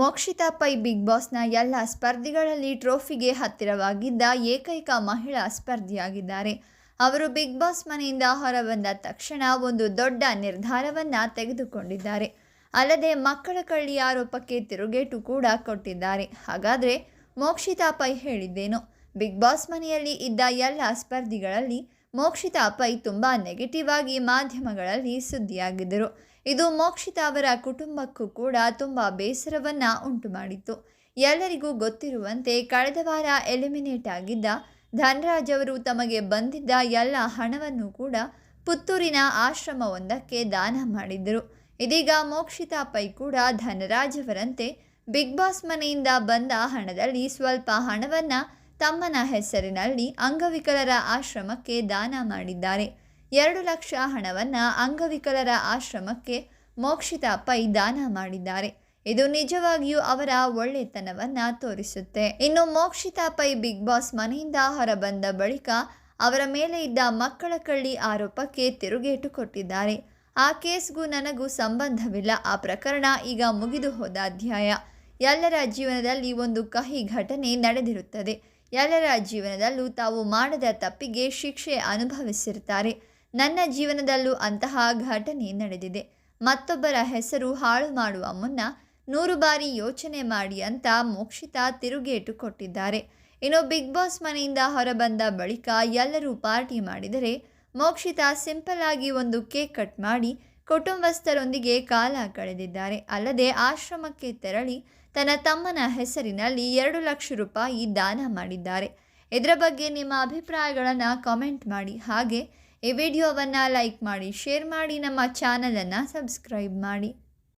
Mokshitha pi big ಬಾಸ್ನ ಎಲ್ಲ ಸ್ಪರ್ಧಿಗಳಲ್ಲಿ ಟ್ರೋಫಿಗೆ ಹತ್ತಿರವಾಗಿದ್ದ ಏಕೈಕ ಮಹಿಳಾ ಸ್ಪರ್ಧಿಯಾಗಿದ್ದಾರೆ. ಅವರು ಬಿಗ್ ಬಾಸ್ ಮನೆಯಿಂದ ಹೊರಬಂದ ತಕ್ಷಣ ಒಂದು ದೊಡ್ಡ ನಿರ್ಧಾರವನ್ನು ತೆಗೆದುಕೊಂಡಿದ್ದಾರೆ. ಅಲ್ಲದೆ ಮಕ್ಕಳ ಕಳ್ಳಿ ಆರೋಪಕ್ಕೆ ತಿರುಗೇಟು ಕೂಡ ಕೊಟ್ಟಿದ್ದಾರೆ. ಹಾಗಾದರೆ ಮೋಕ್ಷಿತಾ ಪೈ ಹೇಳಿದ್ದೇನು? ಬಿಗ್ ಬಾಸ್ ಮನೆಯಲ್ಲಿ ಇದ್ದ ಎಲ್ಲ ಸ್ಪರ್ಧಿಗಳಲ್ಲಿ ಮೋಕ್ಷಿತಾ ಪೈ ತುಂಬ ನೆಗೆಟಿವ್ ಆಗಿ ಮಾಧ್ಯಮಗಳಲ್ಲಿ ಸುದ್ದಿಯಾಗಿದ್ದರು. ಇದು ಮೋಕ್ಷಿತಾ ಅವರ ಕುಟುಂಬಕ್ಕೂ ಕೂಡ ತುಂಬ ಬೇಸರವನ್ನು ಉಂಟು ಮಾಡಿತ್ತು. ಎಲ್ಲರಿಗೂ ಗೊತ್ತಿರುವಂತೆ ಕಳೆದ ವಾರ ಎಲಿಮಿನೇಟ್ ಆಗಿದ್ದ ಧನರಾಜ್ ಅವರು ತಮಗೆ ಬಂದಿದ್ದ ಎಲ್ಲ ಹಣವನ್ನು ಕೂಡ ಪುತ್ತೂರಿನ ಆಶ್ರಮವೊಂದಕ್ಕೆ ದಾನ ಮಾಡಿದ್ದರು. ಇದೀಗ ಮೋಕ್ಷಿತಾ ಪೈ ಕೂಡ ಧನರಾಜ್ ಅವರಂತೆ ಬಿಗ್ ಬಾಸ್ ಮನೆಯಿಂದ ಬಂದ ಹಣದಲ್ಲಿ ಸ್ವಲ್ಪ ಹಣವನ್ನು ತಮ್ಮನ ಹೆಸರಿನಲ್ಲಿ ಅಂಗವಿಕಲರ ಆಶ್ರಮಕ್ಕೆ ದಾನ ಮಾಡಿದ್ದಾರೆ. 2 ಲಕ್ಷ ಹಣವನ್ನು ಅಂಗವಿಕಲರ ಆಶ್ರಮಕ್ಕೆ ಮೋಕ್ಷಿತಾ ಪೈ ದಾನ ಮಾಡಿದ್ದಾರೆ. ಇದು ನಿಜವಾಗಿಯೂ ಅವರ ಒಳ್ಳೆತನವನ್ನು ತೋರಿಸುತ್ತೆ. ಇನ್ನು ಮೋಕ್ಷಿತಾ ಪೈ ಬಿಗ್ ಬಾಸ್ ಮನೆಯಿಂದ ಹೊರಬಂದ ಬಳಿಕ ಅವರ ಮೇಲೆ ಇದ್ದ ಮಕ್ಕಳ ಕಳ್ಳಿ ಆರೋಪಕ್ಕೆ ತಿರುಗೇಟು ಕೊಟ್ಟಿದ್ದಾರೆ. ಆ ಕೇಸ್ಗೂ ನನಗೂ ಸಂಬಂಧವಿಲ್ಲ. ಆ ಪ್ರಕರಣ ಈಗ ಮುಗಿದು ಹೋದ ಅಧ್ಯಾಯ. ಎಲ್ಲರ ಜೀವನದಲ್ಲಿ ಒಂದು ಕಹಿ ಘಟನೆ ನಡೆದಿರುತ್ತದೆ. ಎಲ್ಲರ ಜೀವನದಲ್ಲೂ ತಾವು ಮಾಡದ ತಪ್ಪಿಗೆ ಶಿಕ್ಷೆ ಅನುಭವಿಸಿರ್ತಾರೆ. ನನ್ನ ಜೀವನದಲ್ಲೂ ಅಂತಹ ಘಟನೆ ನಡೆದಿದೆ. ಮತ್ತೊಬ್ಬರ ಹೆಸರು ಹಾಳು ಮಾಡುವ ಮುನ್ನ 100 ಬಾರಿ ಯೋಚನೆ ಮಾಡಿ ಅಂತ ಮೋಕ್ಷಿತಾ ತಿರುಗೇಟು ಕೊಟ್ಟಿದ್ದಾರೆ. ಇನ್ನು ಬಿಗ್ ಬಾಸ್ ಮನೆಯಿಂದ ಹೊರಬಂದ ಬಳಿಕ ಎಲ್ಲರೂ ಪಾರ್ಟಿ ಮಾಡಿದರೆ ಮೋಕ್ಷಿತಾ ಸಿಂಪಲ್ ಆಗಿ ಒಂದು ಕೇಕ್ ಕಟ್ ಮಾಡಿ ಕುಟುಂಬಸ್ಥರೊಂದಿಗೆ ಕಾಲ ಕಳೆದಿದ್ದಾರೆ. ಅಲ್ಲದೆ ಆಶ್ರಮಕ್ಕೆ ತೆರಳಿ ತನ್ನ ತಮ್ಮನ ಹೆಸರಿನಲ್ಲಿ 2 ಲಕ್ಷ ರೂಪಾಯಿ ದಾನ ಮಾಡಿದ್ದಾರೆ. ಇದರ ಬಗ್ಗೆ ನಿಮ್ಮ ಅಭಿಪ್ರಾಯಗಳನ್ನು ಕಾಮೆಂಟ್ ಮಾಡಿ. ಹಾಗೆ ಈ ವಿಡಿಯೋವನ್ನು ಲೈಕ್ ಮಾಡಿ, ಶೇರ್ ಮಾಡಿ, ನಮ್ಮ ಚಾನಲನ್ನು ಸಬ್ಸ್ಕ್ರೈಬ್ ಮಾಡಿ.